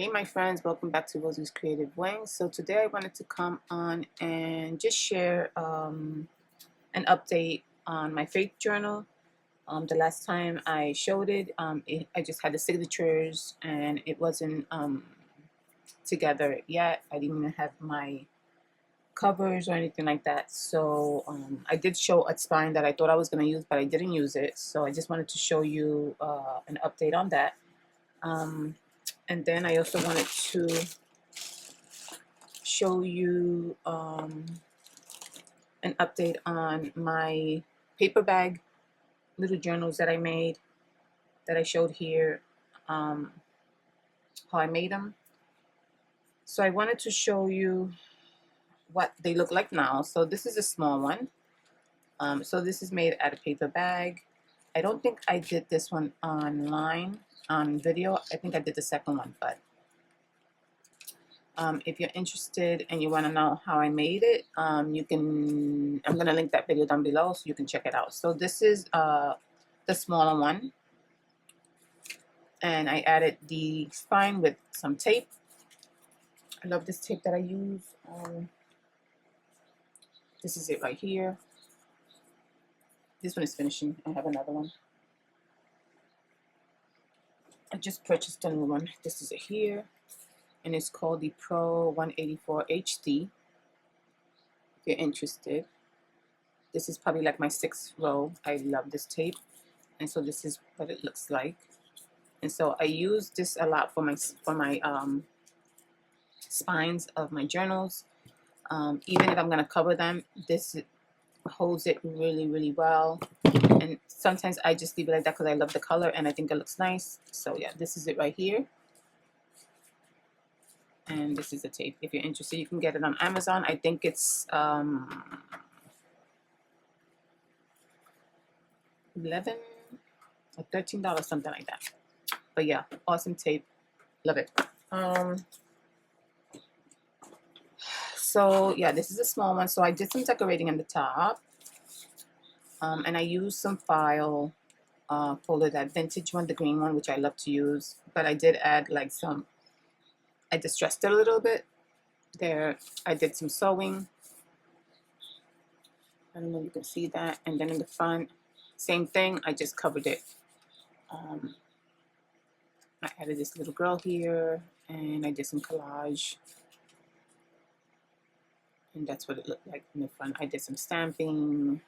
Hey my friends, welcome back to Rosie's Creative Wings. So today I wanted to come on and just share an update on my faith journal. The last time I showed it, I just had the signatures and it wasn't together yet. I didn't even have my covers or anything like that. So I did show a spine that I thought I was going to use, but I didn't use it. So I just wanted to show you an update on that. And then I also wanted to show you an update on my paper bag little journals that I made, that I showed here, how I made them. So I wanted to show you what they look like now. So this is a small one. So this is made out of paper bag. I don't think I did this one online on video. I think I did the second one, but if you're interested and you want to know how I made it, I'm going to link that video down below so you can check it out. So this is the smaller one. And I added the spine with some tape. I love this tape that I use. This is it right here. This one is finishing. I have another one. I just purchased a new one. This is it here. And it's called the Pro 184 HD. If you're interested. This is probably like my 6th row. I love this tape. And so this is what it looks like. And so I use this a lot for my spines of my journals. Even if I'm going to cover them, this holds it really, really well. And sometimes I just leave it like that because I love the color and I think it looks nice. So yeah, this is it right here. And this is the tape. If you're interested, you can get it on Amazon. I think it's $11 or $13, something like that. But yeah, awesome tape. Love it. So yeah, this is a small one. So I did some decorating on the top. And I used some file folder, that vintage one, the green one, which I love to use. But I did add like some, I distressed it a little bit. There, I did some sewing. I don't know if you can see that. And then in the front, same thing. I just covered it. I added this little girl here, and I did some collage. And that's what it looked like in the front. I did some stamping.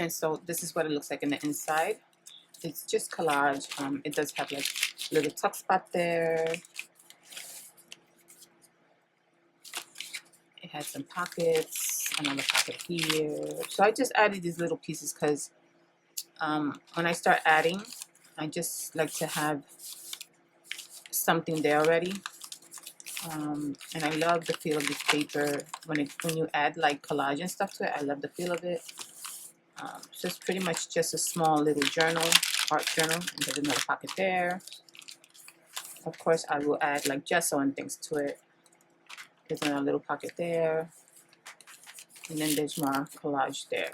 And so this is what it looks like in the inside. It's just collage. It does have like a little tuck spot there. It has some pockets, another pocket here. So I just added these little pieces because when I start adding, I just like to have something there already. And I love the feel of this paper when you add like collage and stuff to it. I love the feel of it. So it's pretty much just a small little journal, art journal, and there's another pocket there. Of course, I will add like gesso and things to it. There's another little pocket there, and then there's more collage there.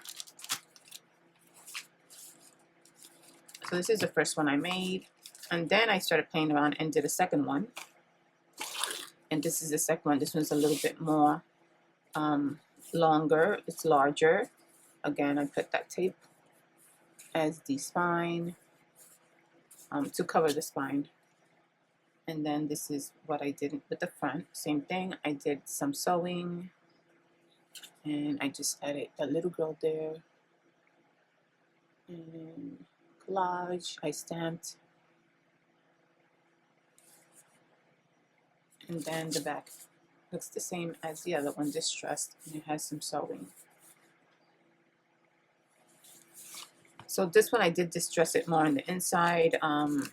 So this is the first one I made, and then I started playing around and did a second one. And this is the second one. This one's a little bit more longer. It's larger. Again, I put that tape as the spine to cover the spine. And then this is what I did with the front. Same thing. I did some sewing. And I just added a little girl there. And collage. I stamped. And then the back looks the same as the other one, distressed. And it has some sewing. So this one I did distress it more on the inside, and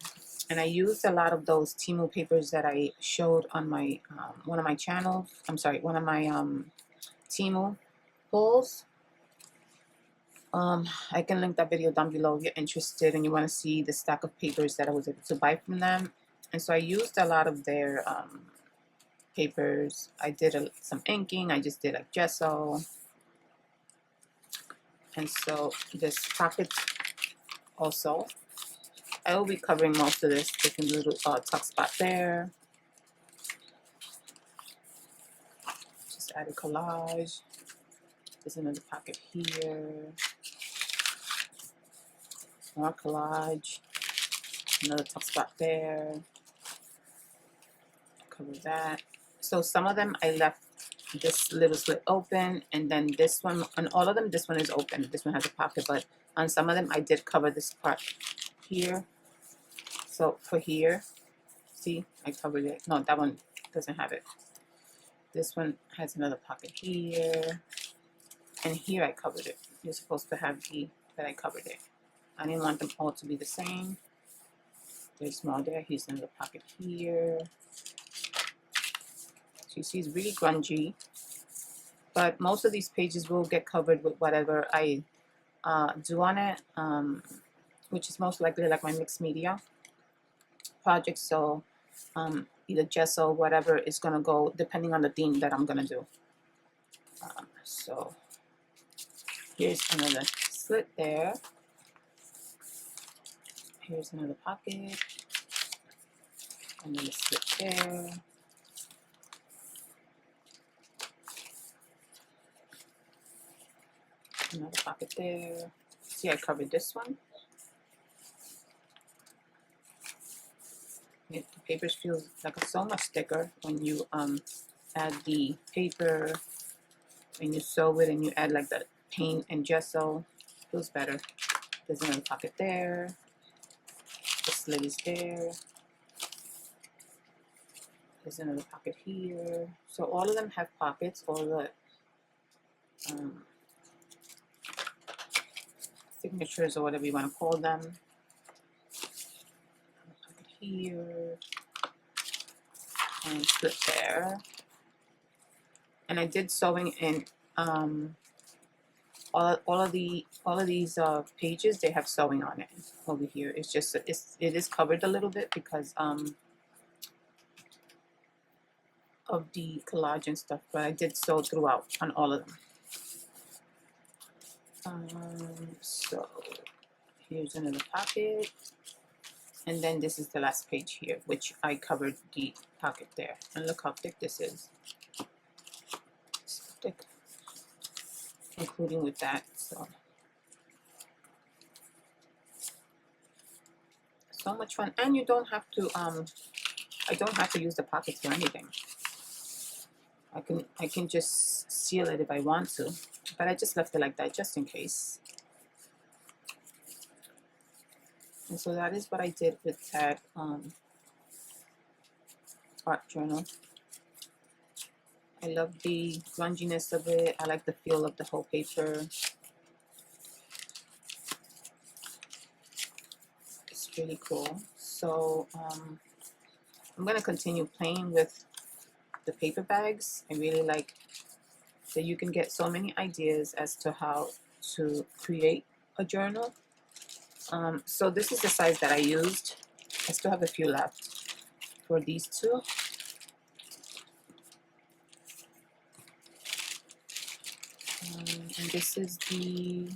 I used a lot of those Temu papers that I showed on my one of my channels. I'm sorry, one of my Temu hauls. I can link that video down below if you're interested and you want to see the stack of papers that I was able to buy from them. And so I used a lot of their papers. I did some inking. I just did like gesso. And so this pocket also, I will be covering most of this. Taking a little tuck spot there. Just add a collage. There's another pocket here. More collage. Another tuck spot there. Cover that. So some of them I left this little slit open, and then this one, on all of them, this one is open. This one has a pocket, but on some of them I did cover this part here. So for here, see, I covered it. No, that one doesn't have it. This one has another pocket here, and here I covered it. You're supposed to have the, that I covered it. I didn't want them all to be the same. There's small there. Here's another pocket here. So you see it's really grungy, but most of these pages will get covered with whatever I do on it, which is most likely like my mixed media project. So either gesso, whatever is gonna go depending on the theme that I'm gonna do. So here's another slit there. Here's another pocket. Another slit there. Another pocket there. See, I covered this one. The papers feel like it's so much thicker when you add the paper, when you sew it and you add like the paint and gesso. Feels better. There's another pocket there. The slit is there. There's another pocket here. So all of them have pockets. All the signatures or whatever you want to call them. Pocket here. And slit there. And I did sewing in all of these pages. They have sewing on it over here. It's just it is covered a little bit because of the collage and stuff, but I did sew throughout on all of them. So here's another pocket, and then this is the last page here, which I covered the pocket there. And look how thick this is. It's thick, including with that. So much fun, and you don't have to. I don't have to use the pockets for anything. I can just seal it if I want to, but I just left it like that just in case. And so that is what I did with that art journal. I love the grunginess of it. I like the feel of the whole paper. It's really cool. So I'm gonna continue playing with the paper bags. I really like that you can get so many ideas as to how to create a journal. So this is the size that I used. I still have a few left for these two. And this is the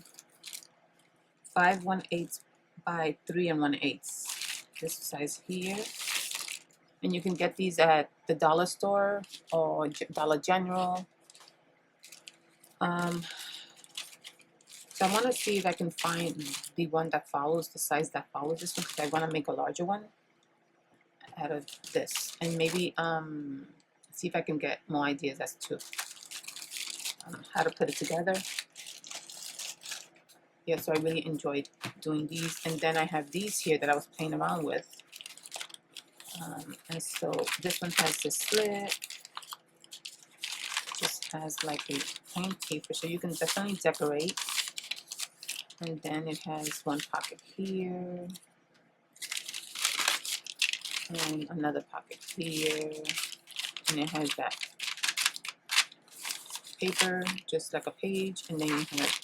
5/1/8 by 3 1/8. This size here. And you can get these at the dollar store or Dollar General. So I want to see if I can find the one that follows, the size that follows this one, because I want to make a larger one out of this. And maybe see if I can get more ideas as to how to put it together. Yeah, so I really enjoyed doing these. And then I have these here that I was playing around with. And so this one has this slit. Just has like a plain paper, so you can definitely decorate. And then it has one pocket here. And another pocket here. And it has that paper, just like a page. And then you have,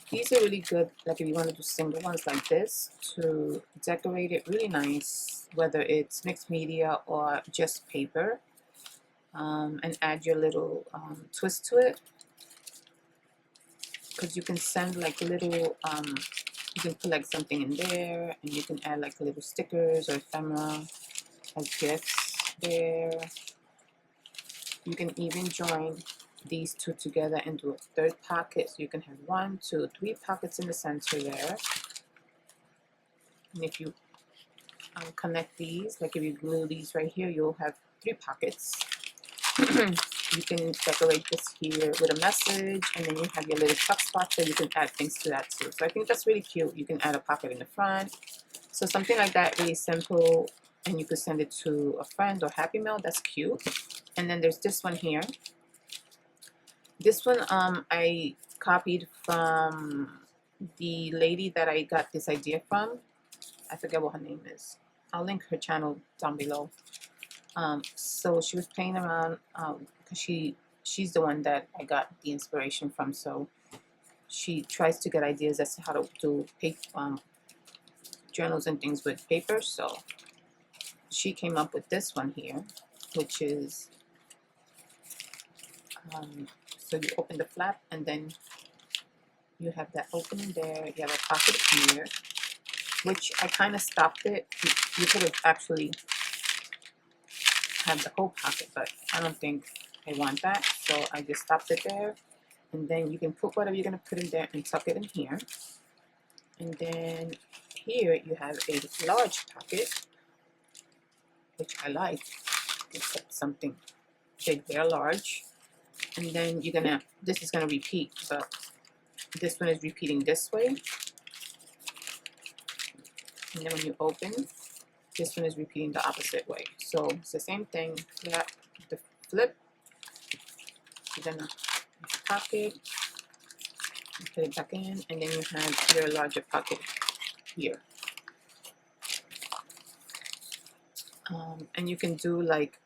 these are really good, like if you want to do single ones like this, to decorate it really nice, whether it's mixed media or just paper, and add your little twist to it. Because you can send like little You can put like something in there, and you can add like little stickers or ephemera as gifts there. You can even join these two together and do a third pocket. So you can have 1, 2, 3 pockets in the center there. And if you connect these, like if you glue these right here, you'll have 3 pockets. You can decorate this here with a message, and then you have your little tuck spot, so you can add things to that too. So I think that's really cute. You can add a pocket in the front. So something like that, really simple, and you could send it to a friend or Happy Mail. That's cute. And then there's this one here. This one I copied from the lady that I got this idea from. I forget what her name is. I'll link her channel down below. So she was playing around because she's the one that I got the inspiration from. So she tries to get ideas as to how to do journals and things with paper. So she came up with this one here, which is so you open the flap, and then you have that opening there. You have a pocket here, which I kind of stopped it. You could have actually had the whole pocket, but I don't think I want that, so I just stopped it there. And then you can put whatever you're going to put in there and tuck it in here. And then here you have a large pocket, which I like. It's something big there, large. And then you're gonna, this is gonna repeat, but this one is repeating this way. And then when you open, this one is repeating the opposite way. So it's the same thing. Flap, the flip. You're gonna pocket, put it back in, and then you have your larger pocket here. And you can do like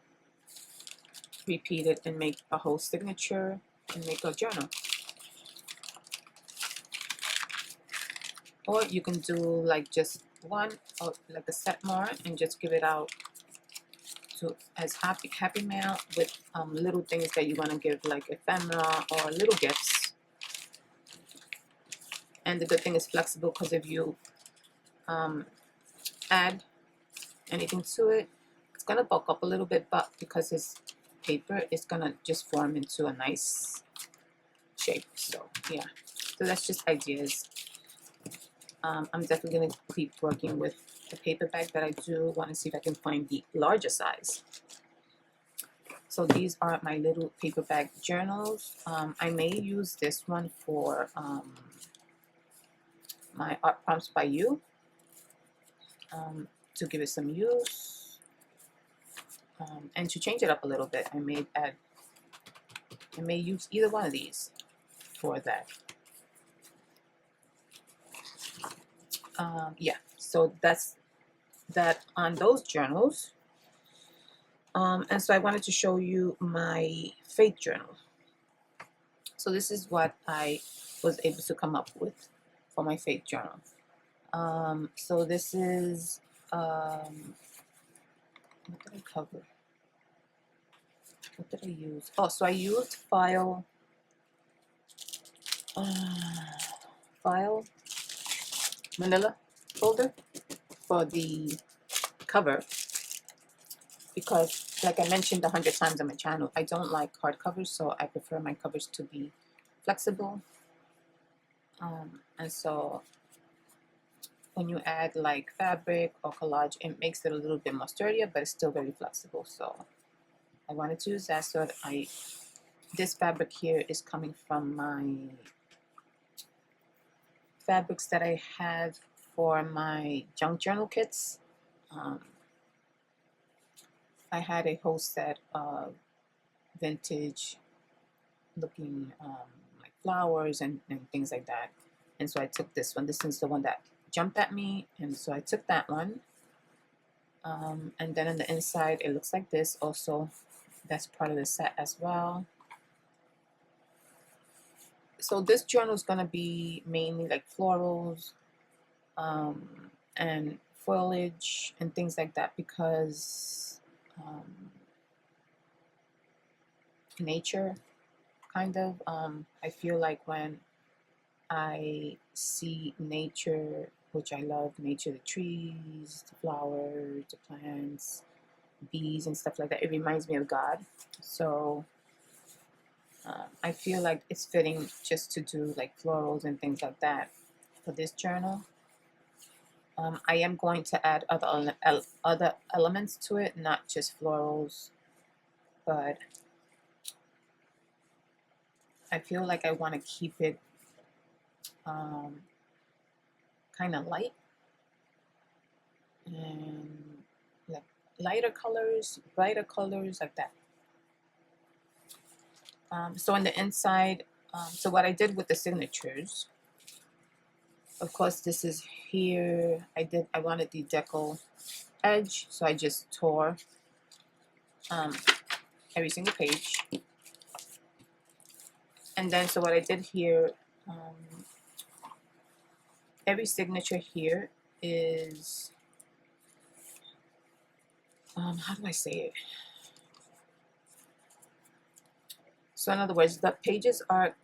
repeat it and make a whole signature and make a journal. Or you can do like just one, or like a set more, and just give it out to as happy mail with little things that you want to give, like ephemera or little gifts. And the good thing is flexible, because if you add anything to it, it's gonna bulk up a little bit, but because it's paper, it's gonna just form into a nice shape. So yeah, so that's just ideas. I'm definitely going to keep working with the paper bag, but I do want to see if I can find the larger size. So these are my little paper bag journals. I may use this one for my art prompts by you, to give it some use, and to change it up a little bit. I may use either one of these for that. Yeah, so that's that on those journals. And so I wanted to show you my faith journal. So this is what I was able to come up with for my faith journal. So this is, what did I cover? What did I use? Oh, so I used file manila folder for the cover, because like I mentioned 100 times on my channel, I don't like hard covers, so I prefer my covers to be flexible. And so when you add like fabric or collage, it makes it a little bit more sturdier, but it's still very flexible. So I wanted to use that. So this fabric here is coming from my fabrics that I have for my junk journal kits. I had a whole set of vintage looking like flowers and things like that. And so I took this one. This is the one that jumped at me, and so I took that one. And then on the inside, it looks like this. Also, that's part of the set as well. So this journal is going to be mainly like florals and foliage and things like that, because nature kind of, I feel like when I see nature, which I love, nature, the trees, the flowers, the plants, bees and stuff like that. It reminds me of God. So I feel like it's fitting just to do like florals and things like that for this journal. I am going to add other elements to it, not just florals, but I feel like I want to keep it kind of light and like lighter colors, brighter colors, like that. So on the inside, so what I did with the signatures, of course, this is here. I wanted the decal edge, so I just tore every single page. And then, so what I did here, every signature here is, how do I say it? So in other words, the pages are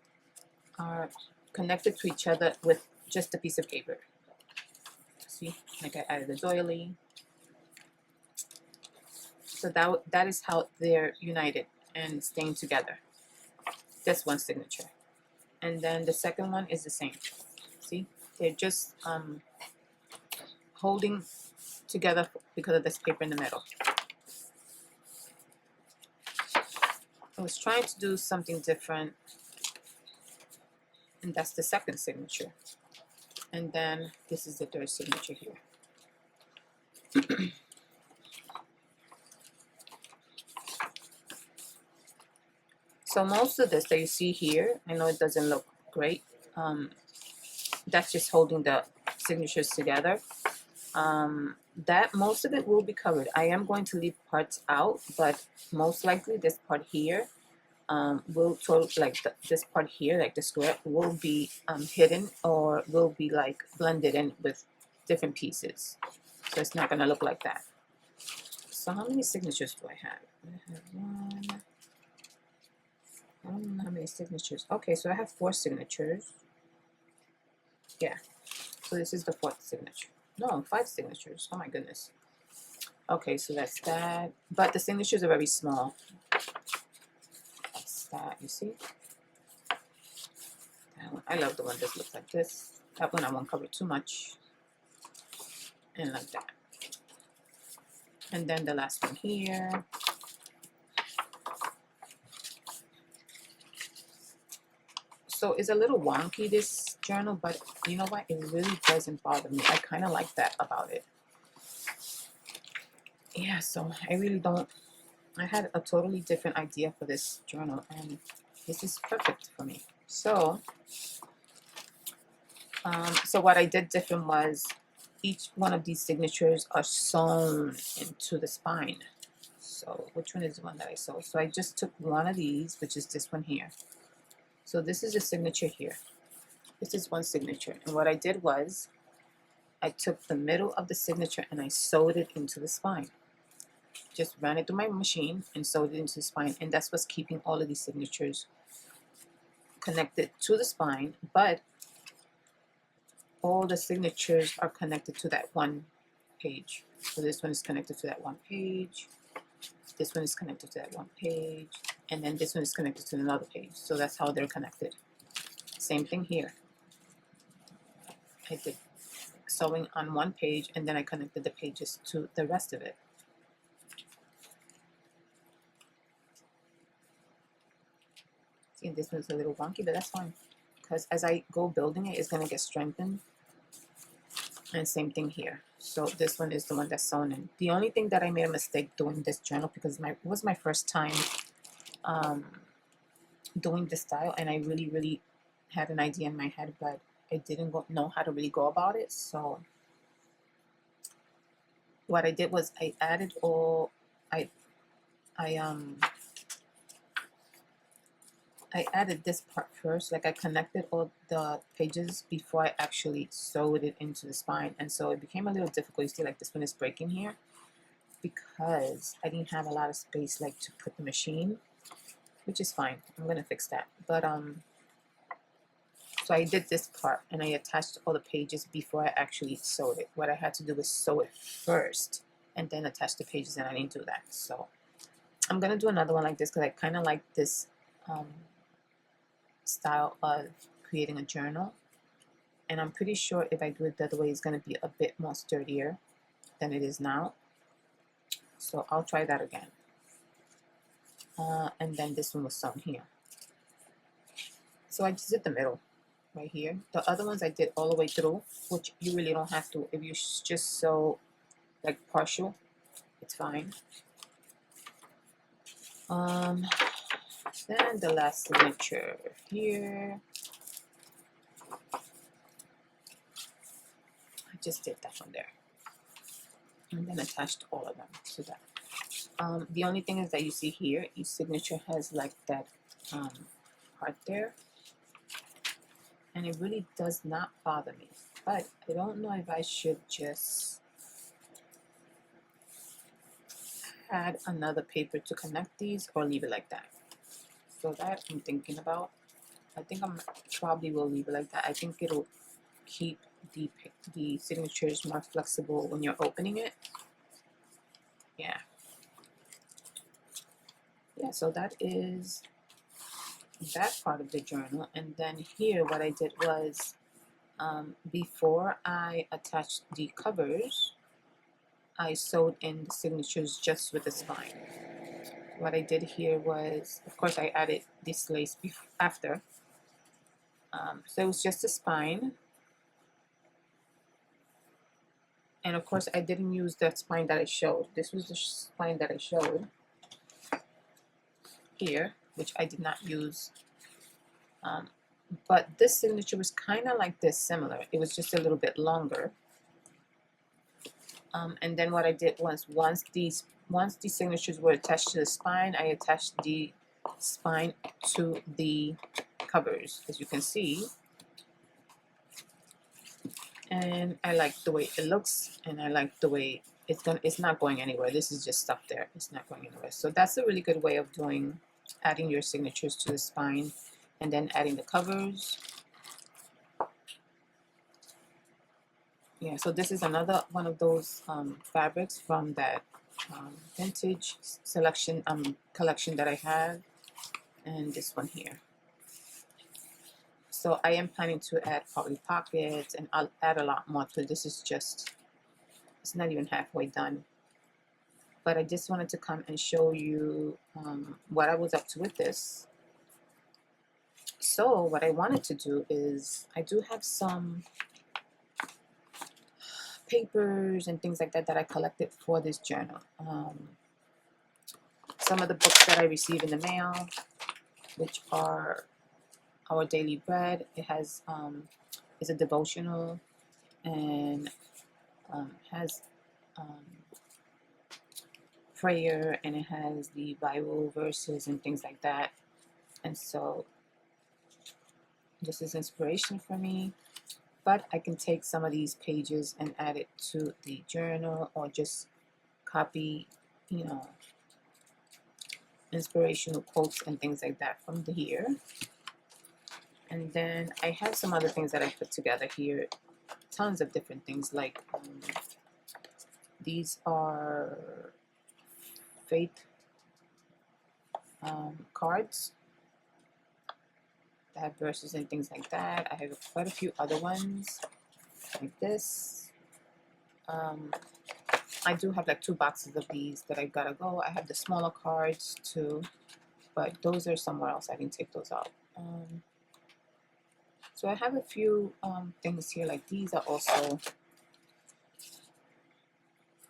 connected to each other with just a piece of paper. See, like I added a doily. So that is how they're united and staying together. That's one signature. And then the second one is the same. See, they're just holding together because of this paper in the middle. I was trying to do something different, and that's the second signature. And then this is the third signature here. So most of this that you see here, I know it doesn't look great. That's just holding the signatures together. That most of it will be covered. I am going to leave parts out, but most likely this part here will this part here, like the square, will be hidden or will be like blended in with different pieces. So it's not gonna look like that. So how many signatures do I have? I have one. I don't know how many signatures. Okay, so I have 4 signatures. Yeah. So this is the 4th signature. No, 5 signatures. Oh my goodness. Okay, so that's that. But the signatures are very small. That's that, you see? That one. I love the one that looks like this. That one I won't cover too much. And like that. And then the last one here. So it's a little wonky, this journal, but you know what? It really doesn't bother me. I kind of like that about it. Yeah, so I really don't. I had a totally different idea for this journal, and this is perfect for me. So, so what I did different was each one of these signatures are sewn into the spine. So which one is the one that I sewed? So I just took one of these, which is this one here. So this is a signature here. This is one signature. And what I did was I took the middle of the signature and I sewed it into the spine. Just ran it through my machine and sewed it into the spine. And that's what's keeping all of these signatures connected to the spine. But all the signatures are connected to that one page. So this one is connected to that one page. This one is connected to that one page. And then this one is connected to another page. So that's how they're connected. Same thing here. I did sewing on one page and then I connected the pages to the rest of it. See, this one's a little wonky, but that's fine. Because as I go building it, it's going to get strengthened. And same thing here. So this one is the one that's sewn in. The only thing that I made a mistake doing this journal, because it was my first time doing this style, and I really had an idea in my head, but I didn't know how to really go about it. So what I did was I added all I added this part first. Like I connected all the pages before I actually sewed it into the spine, and so it became a little difficult. You see, like this one is breaking here because I didn't have a lot of space like to put the machine, which is fine. I'm gonna fix that. But So I did this part and I attached all the pages before I actually sewed it. What I had to do was sew it first and then attach the pages, and I didn't do that. So I'm gonna do another one like this because I kind of like this style of creating a journal, and I'm pretty sure if I do it the other way, it's gonna be a bit more sturdier than it is now. So I'll try that again. And then this one was sewn here. So I just did the middle right here. The other ones I did all the way through, which you really don't have to. If you just sew like partial, it's fine. Then the last signature here. I just did that one there. And then attached all of them to that. The only thing is that you see here, each signature has like that part there. And it really does not bother me. But I don't know if I should just add another paper to connect these or leave it like that. So that I'm thinking about. I think I'm probably will leave it like that. I think it'll keep the signatures more flexible when you're opening it. Yeah. Yeah, so that is that part of the journal. And then here what I did was before I attached the covers, I sewed in the signatures just with the spine. What I did here was, of course, I added this lace after. So it was just the spine. And of course, I didn't use that spine that I showed. This was the spine that I showed here, which I did not use. But this signature was kind of like this, similar. It was just a little bit longer. And then what I did was once these signatures were attached to the spine, I attached the spine to the covers, as you can see. And I like the way it looks, and I like the way it's not going anywhere. This is just stuck there. It's not going anywhere. So that's a really good way of adding your signatures to the spine and then adding the covers. Yeah, so this is another one of those fabrics from that vintage selection collection that I have, and this one here. So I am planning to add probably pockets, and I'll add a lot more to it. This is just, it's not even halfway done. But I just wanted to come and show you what I was up to with this. So what I wanted to do is, I do have some papers and things like that that I collected for this journal. Some of the books that I received in the mail, which are Our Daily Bread. It has is a devotional, and has prayer, and it has the Bible verses and things like that. And so this is inspiration for me. But I can take some of these pages and add it to the journal, or just copy, you know, inspirational quotes and things like that from here. And then I have some other things that I put together here. Tons of different things, like these are faith cards that have verses and things like that. I have quite a few other ones like this. I do have like 2 boxes of these that I gotta go. I have the smaller cards too, but those are somewhere else. I didn't take those out. So I have a few things here, like these are also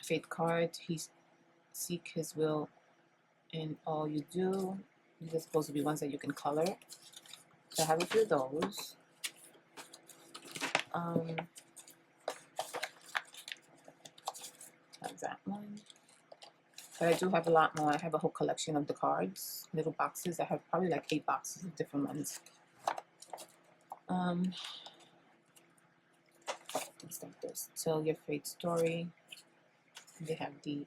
faith cards. Seek his will in all you do. These are supposed to be ones that you can color. So I have a few of those. That's that one. But I do have a lot more. I have a whole collection of the cards, little boxes. I have probably like 8 boxes of different ones. Things like this. Tell your faith story. They have the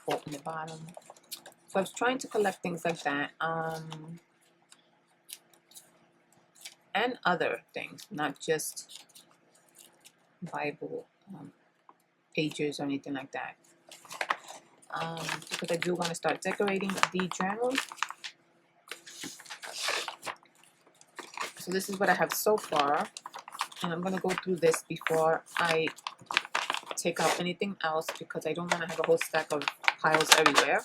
quote in the bottom. So I was trying to collect things like that. and other things, not just Bible pages or anything like that. Because I do want to start decorating the journal. So this is what I have so far, and I'm going to go through this before I take out anything else, because I don't want to have a whole stack of piles everywhere.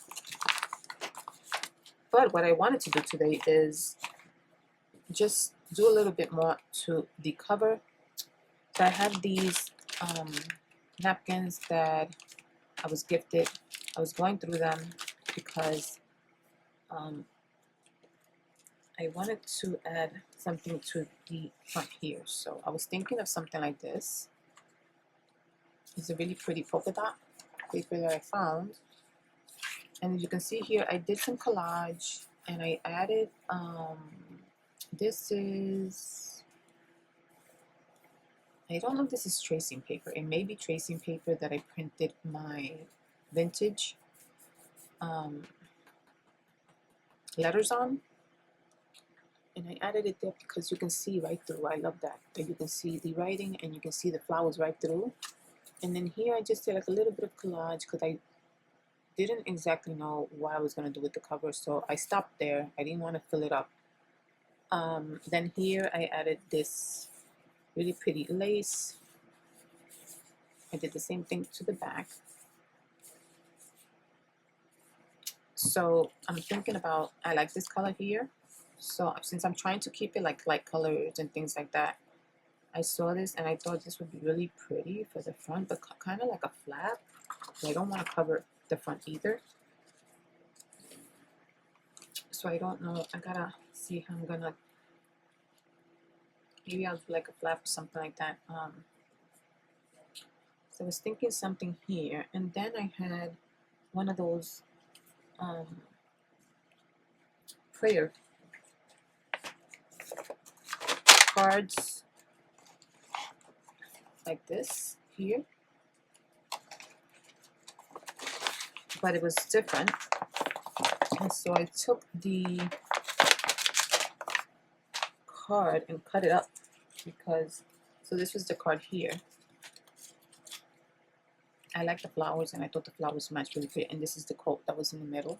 But what I wanted to do today is just do a little bit more to the cover. So I have these napkins that I was gifted. I was going through them because I wanted to add something to the front here. So I was thinking of something like this. It's a really pretty polka dot paper that I found. And as you can see here, I did some collage and I added, this is, I don't know if this is tracing paper. It may be tracing paper that I printed my vintage letters on. And I added it there because you can see right through. I love that you can see the writing and you can see the flowers right through. And then here I just did like a little bit of collage because I didn't exactly know what I was going to do with the cover. So I stopped there. I didn't want to fill it up. Then here I added this really pretty lace. I did the same thing to the back. So I'm thinking about, I like this color here. So since I'm trying to keep it like light colors and things like that, I saw this and I thought this would be really pretty for the front, but kind of like a flap. So I don't want to cover the front either. So I don't know. I gotta see how I'm gonna. Maybe I'll do like a flap or something like that. So I was thinking something here, and then I had one of those prayer cards like this here, but it was different. And so I took the card and cut it up because, so this was the card here. I like the flowers and I thought the flowers matched really good, and this is the quote that was in the middle.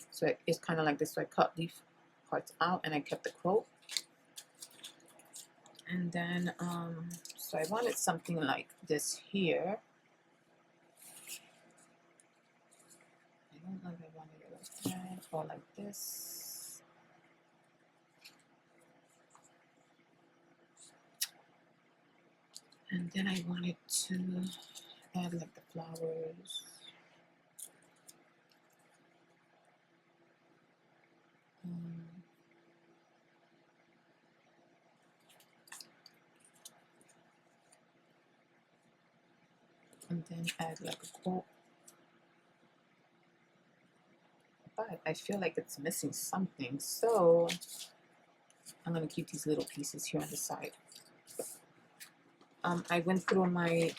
So it's kind of like this. So I cut these parts out and I kept the quote. And then, so I wanted something like this here. I don't know if I wanted it like that or like this. And then I wanted to add like the flowers. And then add like a quote. But I feel like it's missing something, so I'm going to keep these little pieces here on the side. I went through my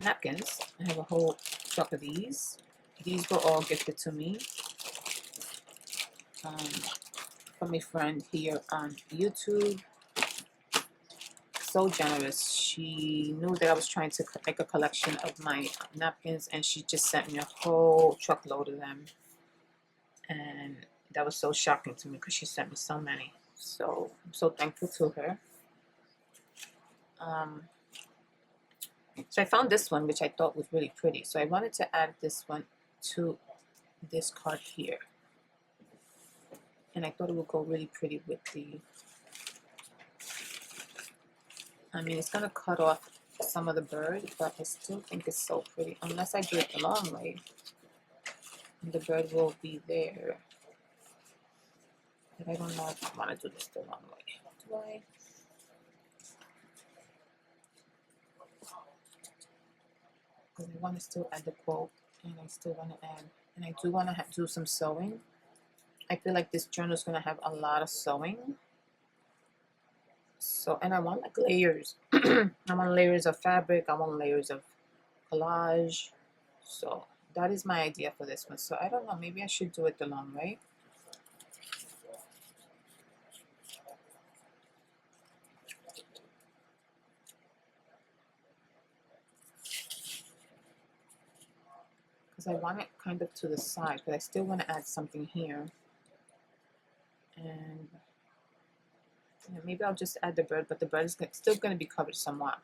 napkins. I have a whole truck of these. These were all gifted to me from a friend here on YouTube. So generous. She knew that I was trying to make a collection of my napkins, and she just sent me a whole truckload of them. And that was so shocking to me because she sent me so many. So I'm so thankful to her. So I found this one, which I thought was really pretty. So I wanted to add this one to this card here. And I thought it would go really pretty with the, I mean, it's going to cut off some of the bird, but I still think it's so pretty. Unless I do it the long way, the bird will be there. But I don't know if I want to do this the long way. Do I? Because I want to still add the quote, and I still want to add, and I do want to do some sewing. I feel like this journal is going to have a lot of sewing. So, and I want like layers. I want layers of fabric. I want layers of collage. So that is my idea for this one. So I don't know. Maybe I should do it the long way. because I want it kind of to the side, but I still want to add something here. And yeah, maybe I'll just add the bird, but the bird is still going to be covered somewhat.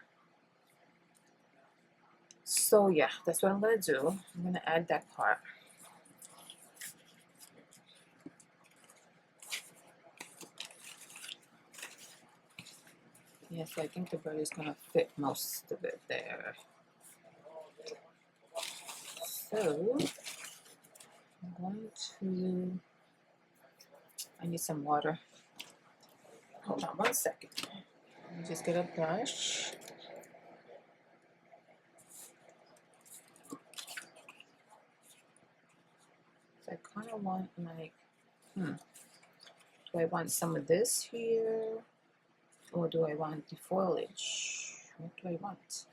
So yeah, that's what I'm going to do. I'm going to add that part. Yes, I think the bird is going to fit most of it there. So I'm going to, I need some water. Hold on 1 second. Let me just get a brush. So I kind of want like, do I want some of this here? Or do I want the foliage? What do I want?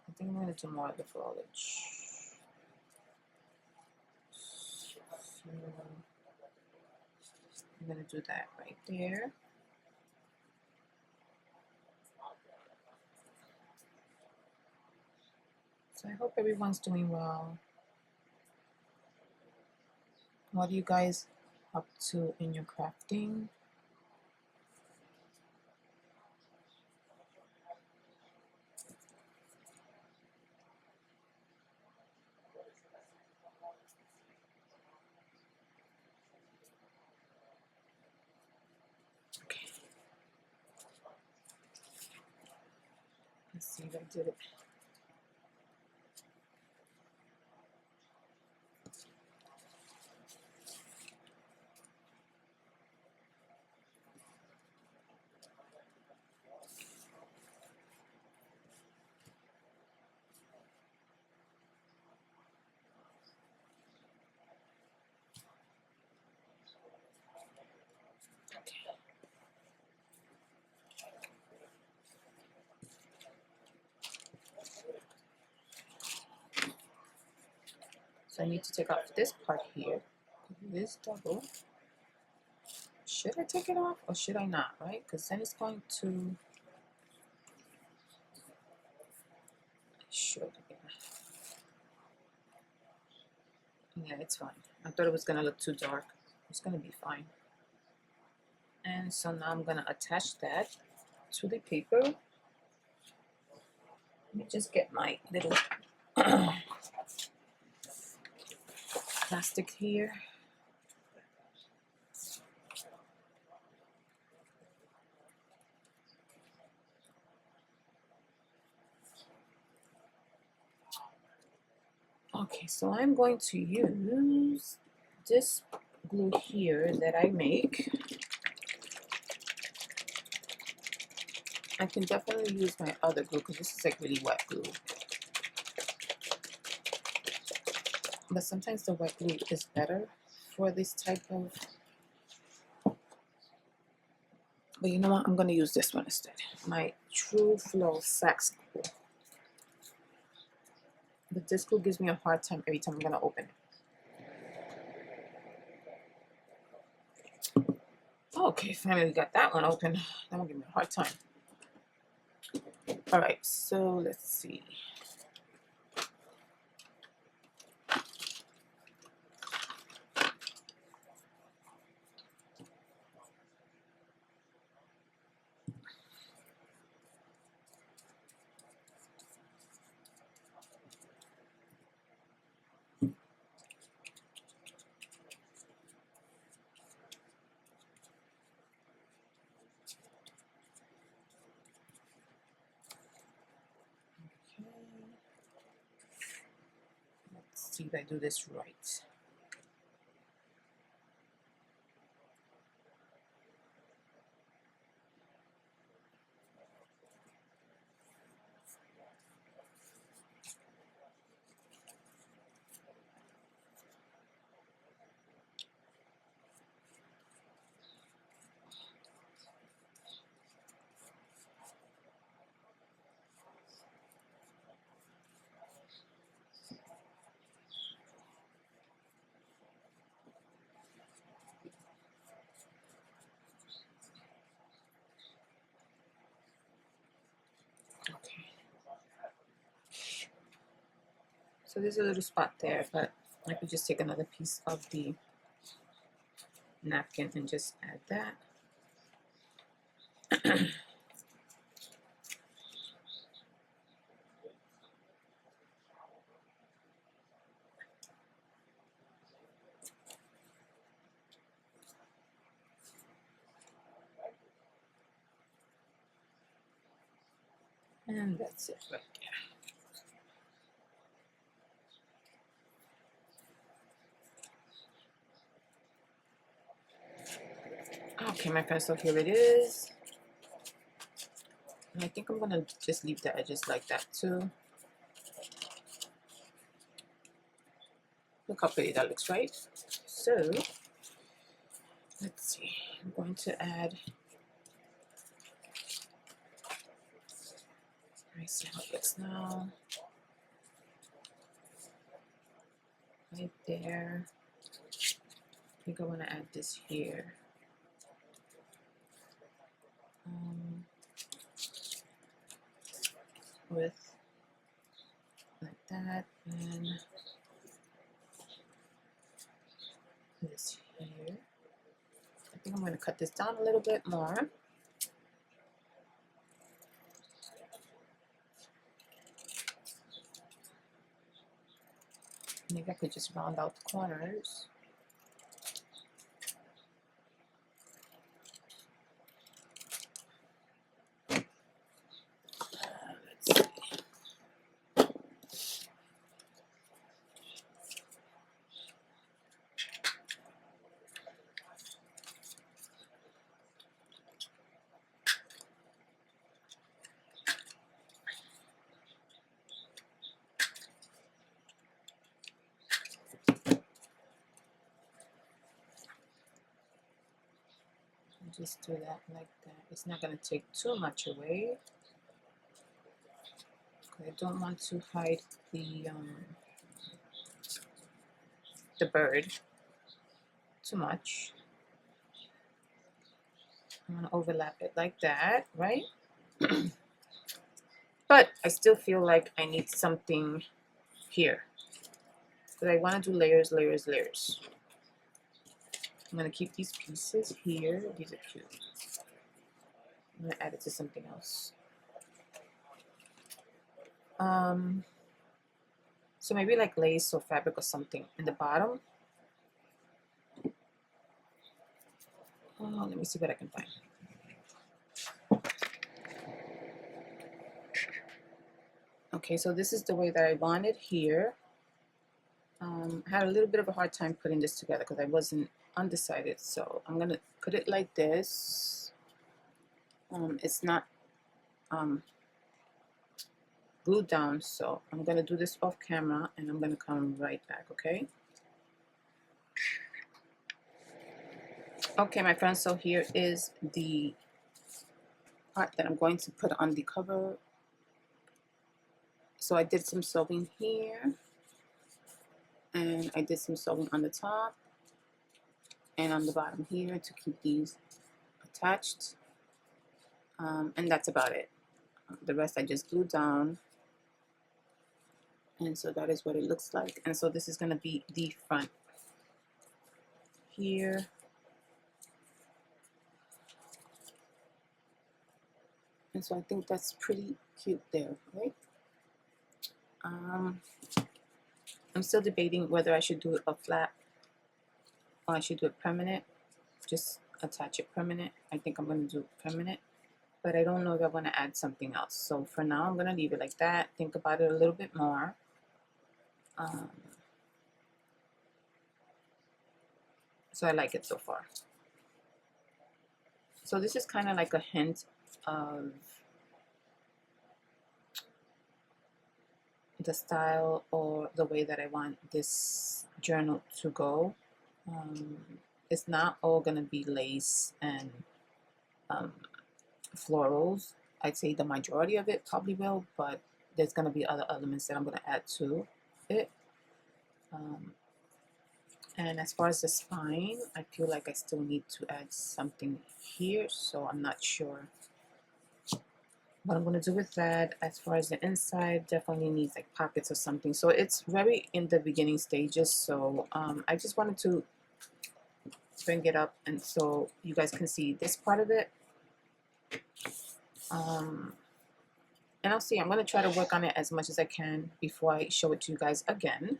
I think I'm going to do more of the foliage. So I'm going to do that right there. So I hope everyone's doing well. What are you guys up to in your crafting? Okay. Let's see if I did it. So I need to take off this part here. It is double. Should I take it off or should I not, right? Because then it's going to... I should. Yeah, it's fine. I thought it was going to look too dark. It's going to be fine. And so now I'm going to attach that to the paper. Let me just get my little plastic here. Okay, so I'm going to use this glue here that I make. I can definitely use my other glue because this is like really wet glue. But sometimes the wet glue is better for this type of... But you know what? I'm going to use this one instead. My True Flow Sax glue. But this glue gives me a hard time every time I'm going to open it. Okay, finally got that one open. That will give me a hard time. Alright, so let's see. Let's see if I do this right. So there's a little spot there, but I could just take another piece of the napkin and just add that. And that's it right there. Okay, my friends, so here it is. And I think I'm gonna just leave the edges like that too. Look how pretty that looks, right? So let's see, I'm going to add, let me see how it looks now. Right there. I think I want to add this here. With like that, and this here. I think I'm going to cut this down a little bit more. Maybe I could just round out the corners. Let's see. Just do that like that. It's not going to take too much away. I don't want to hide the bird too much. I'm going to overlap it like that, right? But I still feel like I need something here. Because I want to do layers, layers, layers. I'm going to keep these pieces here. These are cute. I'm going to add it to something else. So maybe like lace or fabric or something in the bottom. Oh, let me see what I can find. Okay, so this is the way that I want it here. I had a little bit of a hard time putting this together because I wasn't undecided. So I'm gonna put it like this. It's not glued down, so I'm gonna do this off camera and I'm gonna come right back, okay? Okay, my friends, so here is the part that I'm going to put on the cover. So I did some sewing here, and I did some sewing on the top and on the bottom here to keep these attached, and that's about it. The rest I just glued down, and so that is what it looks like. And so this is going to be the front here. And so I think that's pretty cute there, right? I'm still debating whether I should do it a flat or I should do it permanent. Just attach it permanent. I think I'm going to do it permanent, but I don't know if I want to add something else. So for now, I'm going to leave it like that. Think about it a little bit more. So I like it so far. So this is kind of like a hint of the style or the way that I want this journal to go. It's not all going to be lace and florals. I'd say the majority of it probably will, but there's going to be other elements that I'm going to add to it. And as far as the spine, I feel like I still need to add something here, so I'm not sure what I'm going to do with that. As far as the inside, definitely needs like pockets or something. So it's very in the beginning stages. So I just wanted to bring it up and so you guys can see this part of it. And I'll see, I'm going to try to work on it as much as I can before I show it to you guys again.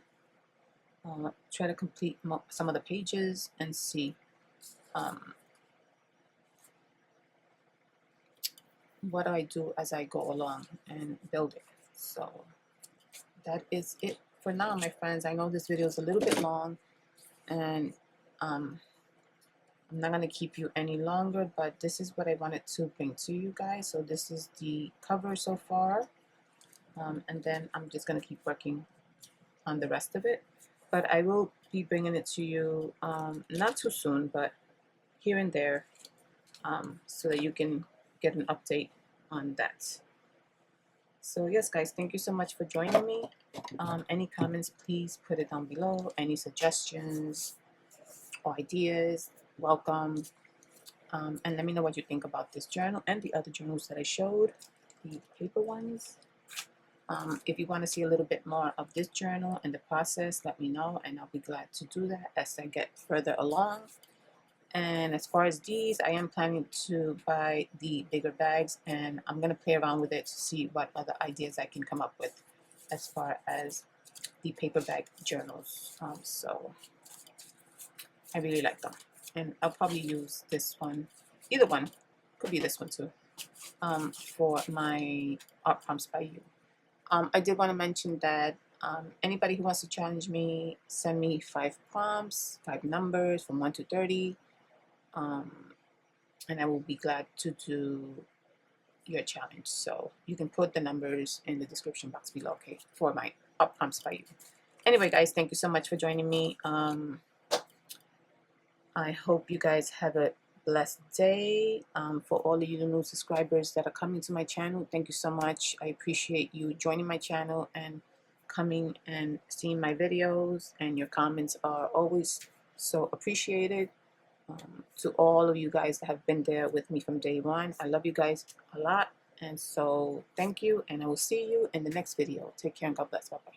Try to complete some of the pages and see what I do as I go along and build it. So that is it for now, my friends. I know this video is a little bit long, and I'm not going to keep you any longer, but this is what I wanted to bring to you guys. So this is the cover so far, and then I'm just going to keep working on the rest of it. But I will be bringing it to you not too soon, but here and there, so that you can get an update on that. So yes, guys, thank you so much for joining me. Any comments, please put it down below. Any suggestions or ideas, welcome. And let me know what you think about this journal and the other journals that I showed, the paper ones. If you want to see a little bit more of this journal and the process, let me know, and I'll be glad to do that as I get further along. And as far as these, I am planning to buy the bigger bags, and I'm going to play around with it to see what other ideas I can come up with as far as the paper bag journals. So I really like them, and I'll probably use this one, either one, could be this one too, for my art prompts by you. I did want to mention that anybody who wants to challenge me, send me 5 prompts, 5 numbers from 1 to 30. And I will be glad to do your challenge. So you can put the numbers in the description box below, okay, for my art prompts by you. Anyway, guys, thank you so much for joining me. I hope you guys have a blessed day. For all of you new subscribers that are coming to my channel, thank you so much. I appreciate you joining my channel and coming and seeing my videos, and your comments are always so appreciated. To all of you guys that have been there with me from day one, I love you guys a lot, and so thank you, and I will see you in the next video. Take care and God bless. Bye bye.